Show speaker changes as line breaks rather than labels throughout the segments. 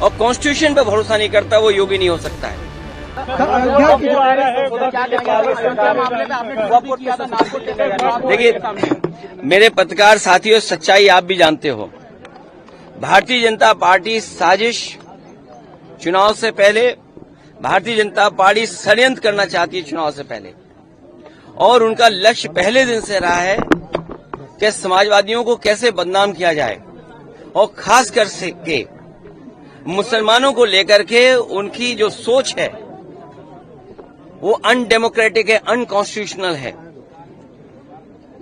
और कॉन्स्टिट्यूशन पे भरोसा नहीं करता वो योगी नहीं हो सकता है। देखिए मेरे पत्रकार साथियों, सच्चाई आप भी जानते हो। भारतीय जनता पार्टी साजिश, चुनाव से पहले भारतीय जनता पार्टी षड्यंत्र करना चाहती है चुनाव से पहले, और उनका लक्ष्य पहले दिन से रहा है कि समाजवादियों को कैसे बदनाम किया जाए, और खास कर के मुसलमानों को लेकर के उनकी जो सोच है वो अनडेमोक्रेटिक है, अनकॉन्स्टिट्यूशनल है।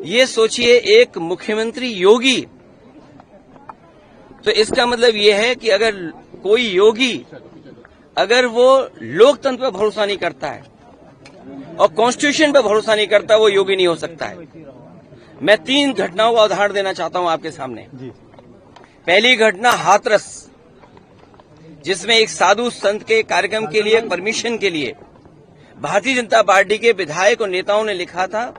ये सोचिए एक मुख्यमंत्री योगी, तो इसका मतलब ये है कि अगर कोई योगी अगर वो लोकतंत्र पर भरोसा नहीं करता है और कॉन्स्टिट्यूशन पर भरोसा नहीं करता, वो योगी नहीं हो सकता है। मैं 3 घटनाओं का उदाहरण देना चाहता हूं आपके सामने। पहली घटना हाथरस, जिसमें एक साधु संत के कार्यक्रम के लिए, परमिशन के लिए भारतीय जनता पार्टी के विधायक और नेताओं ने लिखा था,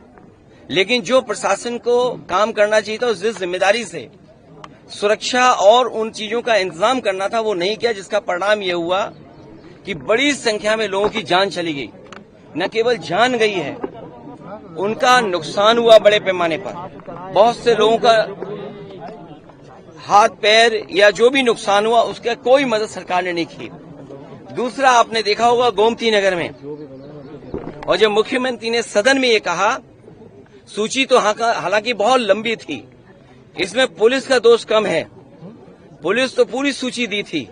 लेकिन जो प्रशासन को काम करना चाहिए था, उस जिम्मेदारी से सुरक्षा और उन चीजों का इंतजाम करना था, वो नहीं किया, जिसका परिणाम ये हुआ कि बड़ी संख्या में लोगों की जान चली गई। न केवल जान गई है, उनका नुकसान हुआ बड़े पैमाने पर। बहुत से लोगों का हाथ पैर या जो भी नुकसान हुआ, उसका कोई मदद सरकार ने नहीं की। दूसरा, आपने देखा होगा गोमती नगर में, और जब मुख्यमंत्री ने सदन में ये कहा, सूची तो हालांकि बहुत लंबी थी, इसमें पुलिस का दोष कम है, पुलिस तो पूरी सूची दी थी,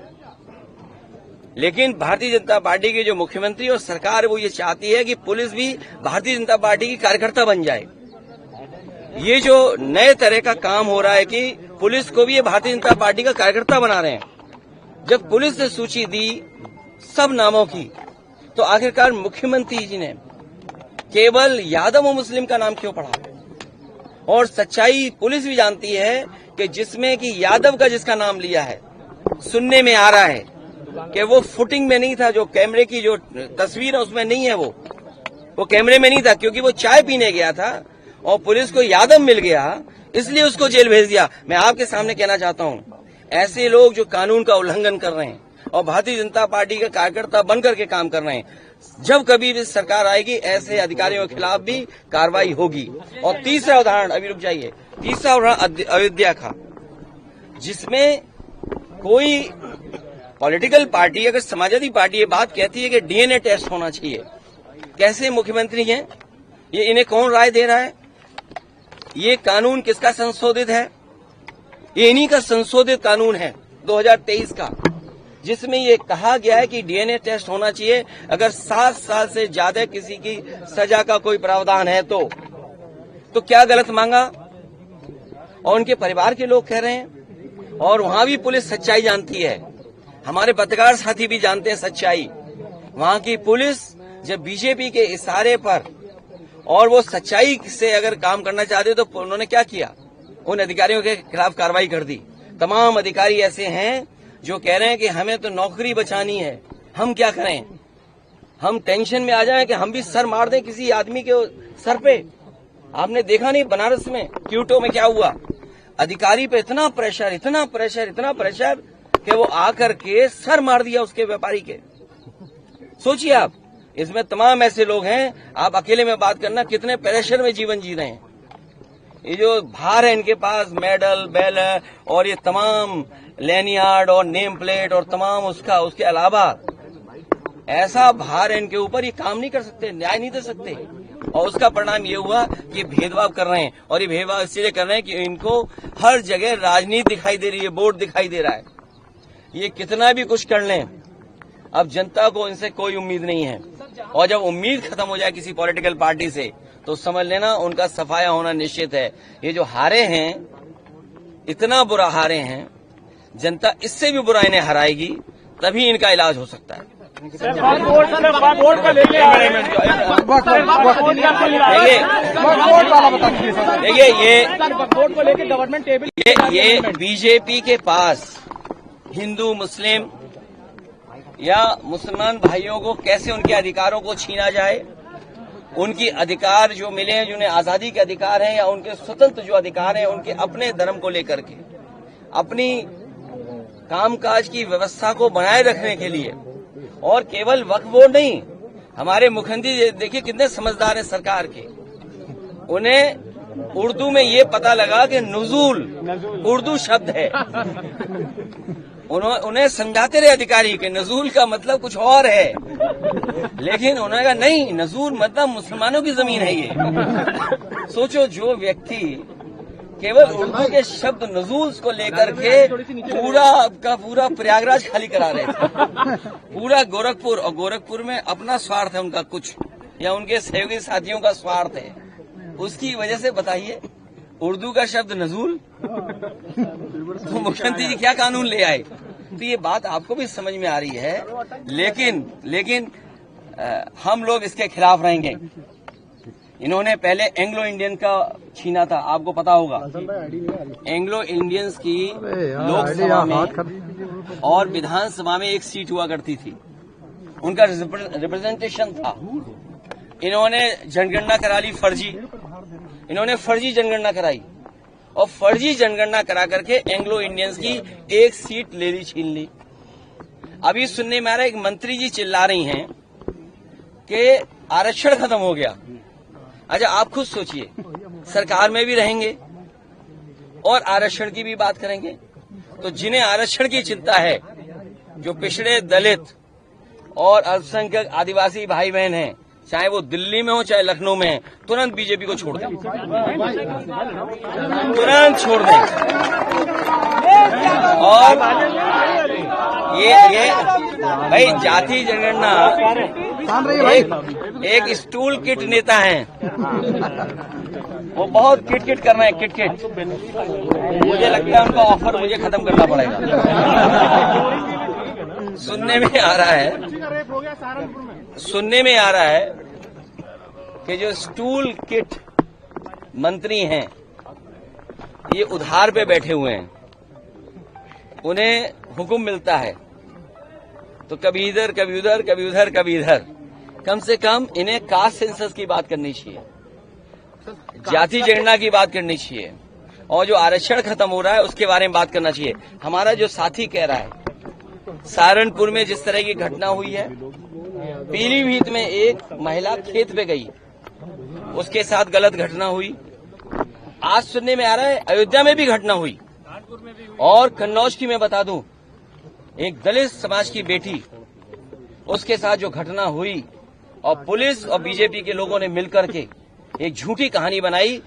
लेकिन भारतीय जनता पार्टी के जो मुख्यमंत्री और सरकार वो ये चाहती है कि पुलिस भी भारतीय जनता पार्टी की कार्यकर्ता बन जाए। ये जो नए तरह का काम हो रहा है कि पुलिस को भी ये भारतीय जनता पार्टी का कार्यकर्ता बना रहे हैं। जब पुलिस ने सूची दी सब नामों की, तो आखिरकार मुख्यमंत्री जी ने केवल यादव और मुस्लिम का नाम क्यों पढ़ा? और सच्चाई पुलिस भी जानती है कि जिसमें कि यादव का जिसका नाम लिया है, सुनने में आ रहा है कि वो फुटिंग में नहीं था, जो कैमरे की जो तस्वीर है उसमें नहीं है, वो कैमरे में नहीं था, क्योंकि वो चाय पीने गया था और पुलिस को यादव मिल गया, इसलिए उसको जेल भेज दिया। मैं आपके सामने कहना चाहता हूं, ऐसे लोग जो कानून का उल्लंघन कर रहे हैं और भारतीय जनता पार्टी का कार्यकर्ता बनकर के काम कर रहे हैं, जब कभी भी सरकार आएगी, ऐसे अधिकारियों के खिलाफ भी कार्रवाई होगी। और तीसरा उदाहरण, अभी रुक जाइए, तीसरा उदाहरण अयोध्या का, जिसमें कोई पॉलिटिकल पार्टी, अगर समाजवादी पार्टी ये बात कहती है कि डीएनए टेस्ट होना चाहिए, कैसे मुख्यमंत्री हैं ये, इन्हें कौन राय दे रहा है? ये कानून किसका संशोधित है? ये इन्हीं का संशोधित कानून है 2023 का, जिसमें ये कहा गया है कि डीएनए टेस्ट होना चाहिए अगर 7 साल से ज्यादा किसी की सजा का कोई प्रावधान है तो क्या गलत मांगा? और उनके परिवार के लोग कह रहे हैं, और वहां भी पुलिस सच्चाई जानती है, हमारे पत्रकार साथी भी जानते हैं सच्चाई। वहां की पुलिस जब बीजेपी के इशारे पर और वो सच्चाई से अगर काम करना चाहते तो उन्होंने क्या किया? उन अधिकारियों के खिलाफ कार्रवाई कर दी। तमाम अधिकारी ऐसे हैं जो कह रहे हैं कि हमें तो नौकरी बचानी है, हम क्या करें? हम टेंशन में आ जाएं कि हम भी सर मार दें किसी आदमी के सर पे। आपने देखा नहीं बनारस में क्यूटो में क्या हुआ? अधिकारी पे इतना प्रेशर, इतना प्रेशर, इतना प्रेशर कि वो आकर के सर मार दिया उसके व्यापारी के। सोचिए आप, इसमें तमाम ऐसे लोग हैं, आप अकेले में बात करना कितने प्रेशर में जीवन जी रहे हैं। ये जो भार है इनके पास, मेडल, बैनर और ये तमाम लैनियार्ड और नेम प्लेट और तमाम उसके अलावा ऐसा भार है इनके ऊपर, ये काम नहीं कर सकते, न्याय नहीं दे सकते। और उसका परिणाम ये हुआ कि भेदभाव कर रहे हैं, और ये भेदभाव इसलिए कर रहे हैं कि इनको हर जगह राजनीति दिखाई दे रही है, वोट दिखाई दे रहा है। ये कितना भी कुछ कर लें, अब जनता को इनसे कोई उम्मीद नहीं है, और जब उम्मीद खत्म हो जाए किसी पॉलिटिकल पार्टी से तो समझ लेना उनका सफाया होना निश्चित है। ये जो हारे हैं, इतना बुरा हारे हैं, जनता इससे भी बुरा इन्हें हराएगी, तभी इनका इलाज हो सकता है। देखिए ये बीजेपी के पास हिंदू, मुस्लिम या मुसलमान भाइयों को कैसे उनके अधिकारों को छीना जाए, उनकी अधिकार जो मिले हैं, जिन्हें आजादी के अधिकार हैं या उनके स्वतंत्र जो अधिकार हैं, उनके अपने धर्म को लेकर के, अपनी कामकाज की व्यवस्था को बनाए रखने के लिए, और केवल वक्फ बोर्ड नहीं, हमारे मुख्यमंत्री देखिए कितने समझदार हैं सरकार के, उन्हें उर्दू में ये पता लगा कि नुज़ूल उर्दू शब्द है। उन्हें समझाते रहे अधिकारी कि नजूल का मतलब कुछ और है, लेकिन उन्होंने कहा नहीं, नजूल मतलब मुसलमानों की जमीन है ये। सोचो, जो व्यक्ति केवल उर्दू के शब्द नजूल को लेकर के पूरा प्रयागराज खाली करा रहे थे, पूरा गोरखपुर, और गोरखपुर में अपना स्वार्थ है उनका कुछ, या उनके सहयोगी साथियों का स्वार्थ है, उसकी वजह से बताइए उर्दू का शब्द नजूल, तो मुख्यमंत्री जी क्या कानून ले आए। तो ये बात आपको भी समझ में आ रही है, लेकिन हम लोग इसके खिलाफ रहेंगे। इन्होंने पहले एंग्लो इंडियन का छीना था, आपको पता होगा। एंग्लो इंडियंस की लोकसभा में और विधानसभा में एक सीट हुआ करती थी, उनका रिप्रेजेंटेशन था। इन्होंने जनगणना करा ली फर्जी, इन्होंने फर्जी जनगणना कराई, और फर्जी जनगणना करा करके एंग्लो इंडियंस की एक सीट ले ली, छीन ली। अभी सुनने में आ रहा है, एक मंत्री जी चिल्ला रही हैं कि आरक्षण खत्म हो गया। अच्छा, आप खुद सोचिए, सरकार में भी रहेंगे और आरक्षण की भी बात करेंगे, तो जिन्हें आरक्षण की चिंता है, जो पिछड़े दलित और अल्पसंख्यक आदिवासी भाई बहन हैं, चाहे वो दिल्ली में हो चाहे लखनऊ में है, तुरंत बीजेपी को छोड़ दें, तुरंत छोड़ दें। और ये भाई जाति जनगणना एक स्टूल किट नेता हैं, वो बहुत किट कर रहे हैं, किट। मुझे लगता है उनका ऑफर मुझे खत्म करना पड़ेगा। सुनने में आ रहा है कि जो स्टूल किट मंत्री हैं, ये उधार पे बैठे हुए हैं, उन्हें हुक्म मिलता है तो कभी इधर कभी उधर, कभी उधर कभी इधर। कम से कम इन्हें कास्ट सेंसस की बात करनी चाहिए, जाति जनगणना की बात करनी चाहिए, और जो आरक्षण खत्म हो रहा है उसके बारे में बात करना चाहिए। हमारा जो साथी कह रहा है, सहारनपुर में जिस तरह की घटना हुई है, पीलीभीत में एक महिला खेत पे गई, उसके साथ गलत घटना हुई। आज सुनने में आ रहा है अयोध्या में भी घटना हुई, और कन्नौज की मैं बता दूं, एक दलित समाज की बेटी, उसके साथ जो घटना हुई, और पुलिस और बीजेपी के लोगों ने मिलकर के एक झूठी कहानी बनाई